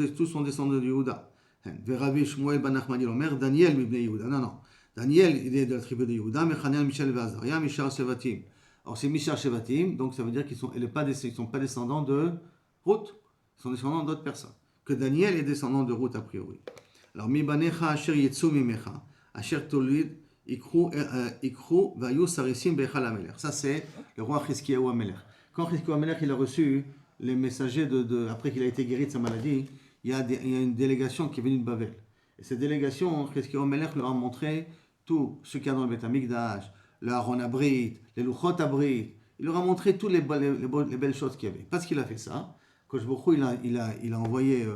A: descendants de Yehuda. Et Rabbi Shmuel ben Nachmani Omer, Daniel, Bnei Yehuda. Non. Daniel, il est de la tribu de Yehuda, mais Hanania, Michel, Vazaria, Mishar Shevatim. Alors c'est Mishar Shevatim, donc ça veut dire qu'ils ne sont pas descendants de Ruth, ils sont descendants d'autres personnes. Que Daniel est descendant de Ruth a priori. Alors, Mibanecha Asher Yetsu Mimecha, Asher Tolid, Ikru Vayu Sarisim Bechal Amelech. Ça, c'est le roi Chizkiyahu Amelech. Quand Chizkiyahu Amelech il a reçu les messagers après qu'il a été guéri de sa maladie, il y a une délégation qui est venue de Babel. Et cette délégation, Chizkiyahu Amelech leur a montré tout ce qu'il y a dans le Beth Amikdash, le Aaron Abrit, les Luchot Abrit. Il leur a montré toutes les belles choses qu'il y avait. Parce qu'il a fait ça, Kosh Baruch Hu, il a envoyé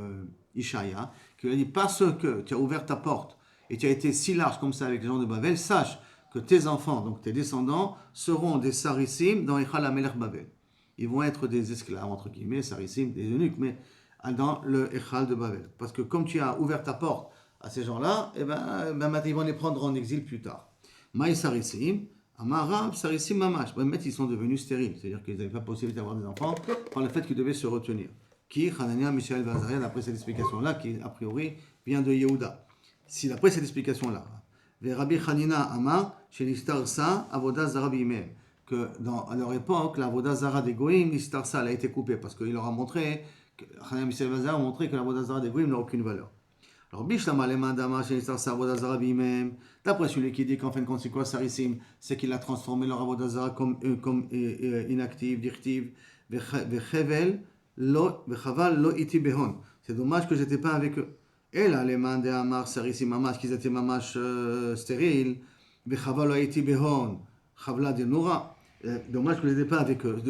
A: Ishaïa, qui lui a dit, parce que tu as ouvert ta porte et tu as été si large comme ça avec les gens de Babel, sache que tes enfants, donc tes descendants, seront des sarissim dans Echal HaMelech Babel. Ils vont être des esclaves, entre guillemets, sarissim, des eunuques, mais dans le Echal de Babel. Parce que comme tu as ouvert ta porte à ces gens-là, maintenant ils vont les prendre en exil plus tard. Maï sarissim, Amarab, sarissim mamash. Ils sont devenus stériles, c'est-à-dire qu'ils n'avaient pas possibilité d'avoir des enfants par le fait qu'ils devaient se retenir. Qui, Hanania, Michel, Vazaria, d'après cette explication-là, qui a priori vient de Yehuda. Si d'après cette explication-là, Rabbi Hanina Amar, chez l'Istarsa, Avoda Zara Bimem, que à leur époque, la Avoda Zara des Goïm, l'Istarsa, elle a été coupée parce qu'il leur a montré, Hanania Michel Vazaria a montré que la Avoda Zara des Goïm n'a aucune valeur. Alors, Bishlama Leman Dama, chez l'Istarsa, Avoda Zara Bimem, d'après celui qui dit qu'en fin de compte, c'est quoi Sarissim, c'est qu'il a transformé leur Avoda Zara comme inactive, directive, Vechevel, Vechaval, Lo Iti Behon. C'est dommage que je n'étais pas avec eux. Et là, les mains des Amar, Sarissim, Mamash, qu'ils étaient Mamash stériles, Vechaval, Lo Iti Behon, Chavla de Noura. Dommage que je n'étais pas avec eux.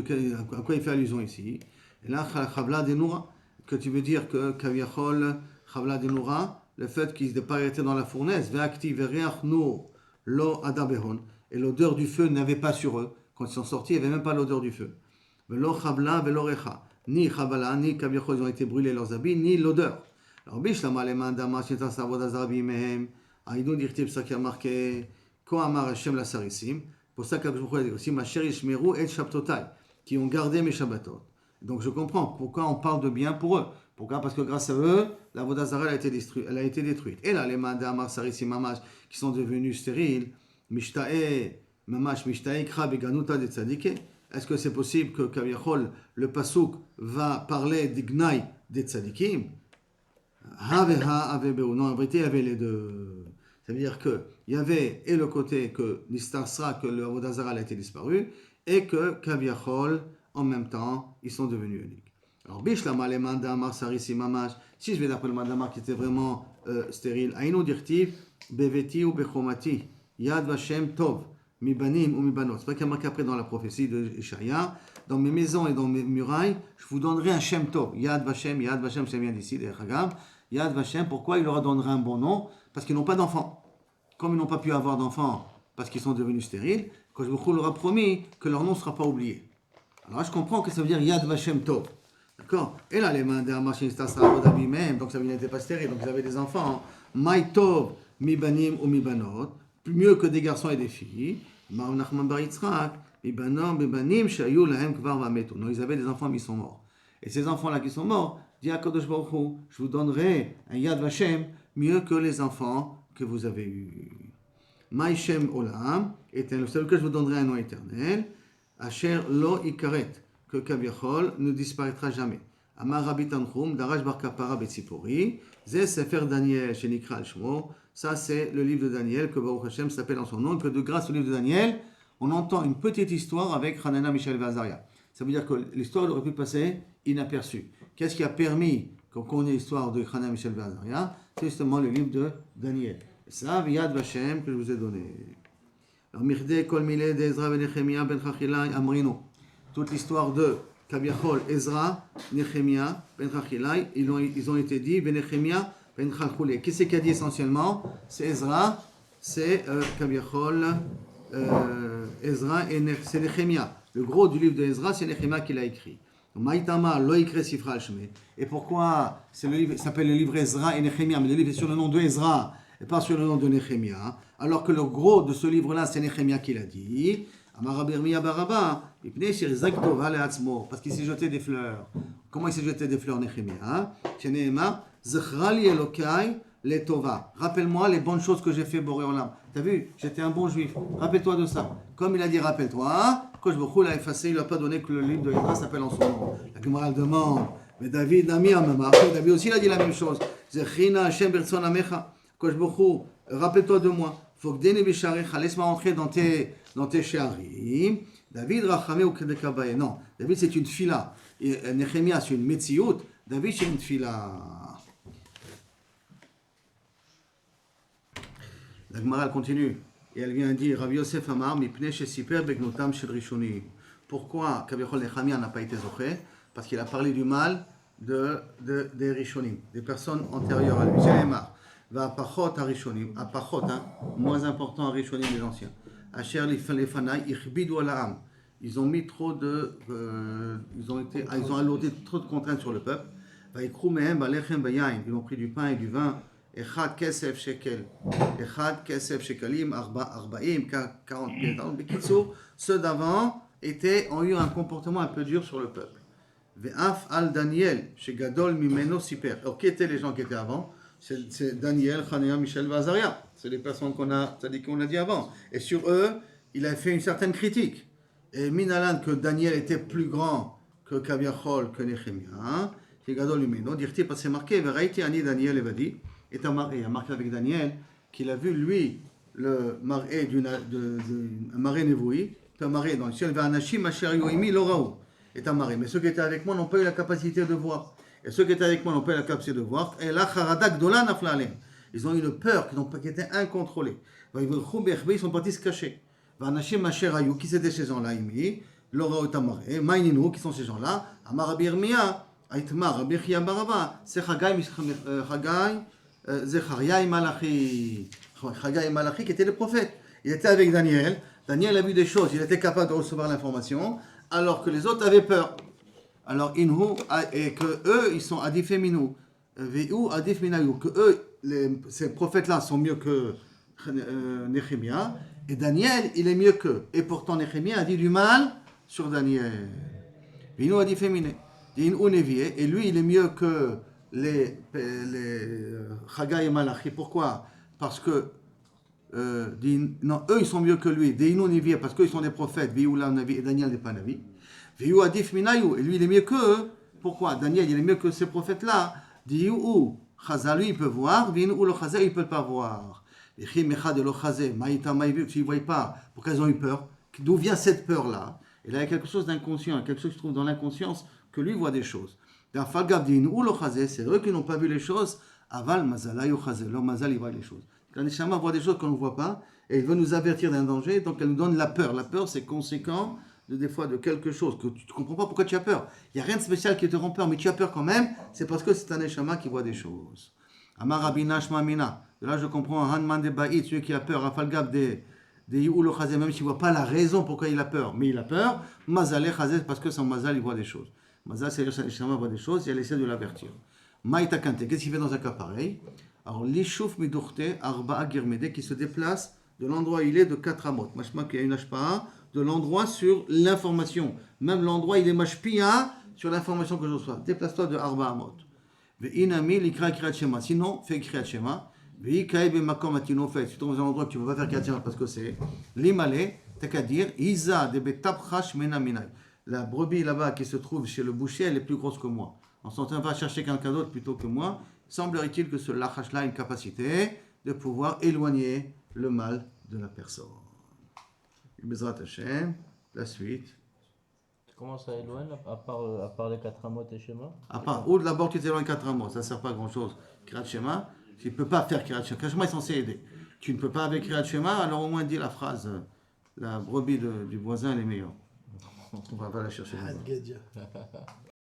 A: À quoi il fait allusion ici? Et là, Chavla de Noura, que tu veux dire que Kaviachol, Chavla de Noura, le fait qu'ils n'aient pas été dans la fournaise, Ve'akti, Ve'reach, Nour, Lo Adabehon, et l'odeur du feu n'avait pas sur eux. Quand ils sont sortis, il n'y avait même pas l'odeur du feu. Ve'lo Chavla, Ve'lo Recha. Ni Chavala, ni Kaviachol, ils ont été brûlés leurs habits, ni l'odeur. Alors, Bishlama les mandama, Sheta Savoda Zarabi Mehem, Aïdou Dirtib, ça qui a marqué, Ko Amar Hashem la Sarissim, pour ça que je vous dis aussi, ma chérie Shmeru et Shabtotai, qui ont gardé mes Shabbatot. Donc je comprends pourquoi on parle de bien pour eux. Pourquoi? Parce que grâce à eux, la Voda Zara a été détruite. Et là, les mandama, Sarissim, Mamash, qui sont devenus stériles, Mishtae, Mamash, Mishtae, Krab et Ganuta de Tzadike. Est-ce que c'est possible que Kaviachol, le Pasuk, va parler d'Ignaï des Tzadikim? Non, en vérité, il y avait les deux. Ça veut dire qu'il y avait et le côté que l'Istarsra, que le Avodah Zara a été disparu, et que Kaviachol, en même temps, ils sont devenus uniques. Alors, Bishlama le mandamar sarisi mamash, si je vais d'après le mandamar qui était vraiment stérile, Aïno dirtiv, beveti ou bechomati, yad vashem tov, mi banim ou mi banot. C'est pas qu'il y a marqué après dans la prophétie de Ishaïa, dans mes maisons et dans mes murailles, je vous donnerai un Shem Tov. Yad Vashem, ça vient d'ici, des Chagam. Yad Vashem, pourquoi il leur donnerait un bon nom? Parce qu'ils n'ont pas d'enfants. Comme ils n'ont pas pu avoir d'enfants parce qu'ils sont devenus stériles, quand je vous leur a promis que leur nom ne sera pas oublié. Alors là, je comprends que ça veut dire Yad Vashem Tov. D'accord? Et là, les mains des Amachistas Rabodabi même, donc ça n'était pas stérile, donc ils avaient des enfants. Mai Tov, mi banim ou mi banot, mieux que des garçons et des filles. Ma'am Nachman Bar Yitzhak, mi banom, mi banim, shayu lahem kvar vametu. Non, ils avaient des enfants, mais ils sont morts. Et ces enfants-là qui sont morts, dit à Kadosh Baruch Hu, je vous donnerai un Yad Vashem mieux que les enfants que vous avez eus. Maïshem Olam, le seul que je vous donnerai un nom éternel, Asher Lo Ikaret, que Kaviachol ne disparaîtra jamais. Amar Rabbi Tanchum, Darash Bar Kapara Betzipori, Zé Sefer Daniel, Shenikra Al-Shmo, ça c'est le livre de Daniel, que Baruch Hashem s'appelle en son nom, que de grâce au livre de Daniel, on entend une petite histoire avec Hanania, Michel et Azaria. Ça veut dire que l'histoire aurait pu passer inaperçue. Qu'est-ce qui a permis qu'on connaisse l'histoire de Hanania, Michel et Azaria? C'est justement le livre de Daniel. Ça, Yad Vashem, que je vous ai donné. Alors, Mirde, Kol Milé, d'Ezra, Ben Nechemia, Ben Chachila, Amrino. Toute l'histoire de Kabiachol, Ezra, Nehemia, Ben Chachilai, ils ont été dit, Ben Nehemia, Ben Chalchoulé. Qui c'est qui a dit essentiellement? C'est Ezra, c'est Kabiachol, Ezra et c'est Nehemia. Le gros du livre de Ezra, c'est Nehemia qui l'a écrit. Maïtama, Loïkre Sifra al-Shmé. Et pourquoi c'est le livre, il s'appelle le livre Ezra et Nehemia, mais le livre est sur le nom de Ezra et pas sur le nom de Nehemia, alors que le gros de ce livre-là, c'est Nehemia qui l'a dit. Amar Birmiya Baraba, parce qu'il s'est jeté des fleurs. Comment il s'est jeté des fleurs, Nehemia? Zechrali Elokai Letova. Rappelle-moi les bonnes choses que j'ai fait, Boré Olam. T'as vu, j'étais un bon juif. Rappelle-toi de ça. Comme il a dit, rappelle-toi, Kosh Baruch Hu l'a effacé, il n'a pas donné que le livre de Ezra s'appelle en son nom. La Gemara demande, mais David n'a mis en même. David aussi il a dit la même chose. Zechrina Hashem Bertson Amecha. Kosh Baruch Hu, rappelle-toi de moi. Faut que Dene Bisharecha, laisse-moi entrer dans tes sharim. David Rachamé ou Kedekabaye. Non, David c'est une fila. Nehemia c'est une metziut. David c'est une fila. La Gemara continue et elle vient dire Rabbi Yosef Amar mipnei shesiper begnotam shel rishonim. Pourquoi Kabiachol Nehemia n'a pas été zoché? Parce qu'il a parlé du mal des rishonim, des personnes antérieures à lui. C'est les marres. Va apachot à rishonim, apachot, moins important à rishonim des anciens. Asher lefanai ichbidu alaam. Ils ont mis trop de, ils ont alourdi trop de contraintes sur le peuple. Va ikrou mehem balechem bayain. Ils ont pris du pain et du vin. Echad kesef shekel, echad kesef shekalim, arbaim, 40 pieds. Bekitsour, ceux d'avant ont eu un comportement un peu dur sur le peuple. Ve'af al Daniel, shegadol mimeno siper. Alors qui étaient les gens qui étaient avant? C'est Daniel, Hanania, Michel, Azaria. C'est les personnes qu'on a dit avant. Et sur eux, il a fait une certaine critique. Et minalan que Daniel était plus grand que Kabiachol, que Nehemia. Shegadol mimeno. Dirti parce que c'est marqué. Veraiti ani Daniel evadi. Et il a marqué avec Daniel qu'il a vu, lui, le maré un maré névoui, un maré dans le ciel, est un maré. Mais ceux qui étaient avec moi n'ont pas eu la capacité de voir. Et ceux qui étaient avec moi n'ont pas eu la capacité de voir. Et là, ils ont eu une peur qui était incontrôlée. Ils sont partis se cacher. Qui c'était ces gens-là? Qui sont ces gens-là? Amar Birmiya, Aitmar, Birchia Baraba, c'est Chagai. Zecharia et Malachi. Chagai et Malachi qui étaient les prophètes. Il était avec Daniel. Daniel a vu des choses. Il était capable de recevoir l'information. Alors que les autres avaient peur. Alors, et que eux, ils sont adif et minou. Veu adif minayou. Que eux, ces prophètes-là sont mieux que Nehemia. Et Daniel, il est mieux qu'eux. Et pourtant, Nehemia a dit du mal sur Daniel. Vinu adif et miné. Et lui, il est mieux que les Chagai et Malachi. Pourquoi? Parce que non, eux ils sont mieux que lui. Deinu Nevié, parce qu'eux ils sont des prophètes. Vioula Navi et Daniel n'est pas Navi. Viou Adif Minayou, et lui il est mieux qu'eux. Pourquoi? Daniel il est mieux que ces prophètes-là. Diou Chaza lui il peut voir. Vinu le Chaza il ne peut pas voir. Les Chim Echad et le Chazé, Maïta Maïvu, s'ils ne voient pas, pourquoi ils ont eu peur? D'où vient cette peur-là? Et là il y a quelque chose d'inconscient, quelque chose qui se trouve dans l'inconscience que lui voit des choses. C'est eux qui n'ont pas vu les choses. Aval mazala yuchazé. Leur mazal, il voit les choses. Quand Neshama voit des choses qu'on ne voit pas, et il veut nous avertir d'un danger, donc elle nous donne la peur. La peur, c'est conséquent des fois de quelque chose que tu ne comprends pas pourquoi tu as peur. Il n'y a rien de spécial qui te rend peur, mais tu as peur quand même. C'est parce que c'est un Neshama qui voit des choses. Amar Rabina Shmamina. De là, je comprends Hanman de Baït, celui qui a peur. Rafalgab des Youl Chazé, même s'il ne voit pas la raison pourquoi il a peur. Mais il a peur. Mazalé Chazé, parce que son mazal, il voit des choses. Mazal, c'est-à-dire que Neshama voit des choses et elle essaie de l'avertir. Maïta Kante, qu'est-ce qu'il fait dans un cas pareil? Alors, l'Ishouf Midurte, Arba'a Girmede, qui se déplace de l'endroit où il est de 4 amot. Mashma, qu'il y a une ashpa'a de l'endroit sur l'information. Même l'endroit, il est mashpi'a sur l'information que je reçois. Déplace-toi de Arba'a amot. Ve'inami l'ikra Kriyat Shema. Sinon, fais Kriyat Shema. Ve'ikaï be'makom atino fait. Si tu trouves un endroit que tu ne peux pas faire Kriyat Shema parce que c'est l'imale, t'as qu'à dire Iza de be'tabchash menaminai. La brebis là-bas qui se trouve chez le boucher, elle est plus grosse que moi. En sortant, va chercher quelqu'un d'autre plutôt que moi. Semblerait-il que ce lachash-là a une capacité de pouvoir éloigner le mal de la personne. Bezrat Hashem, la suite.
B: Comment ça éloigne à part les 4 amot et schéma?
A: À part, ou d'abord tu t'éloignes 4 amot, ça ne sert pas à grand-chose. Kirat Shema, tu ne peux pas faire Kirat Shema. Kirat Shema est censé aider. Tu ne peux pas avec Kirat Shema, alors au moins dis la phrase, la brebis du voisin elle est meilleure. On va pas la chercher.
C: حد قد جا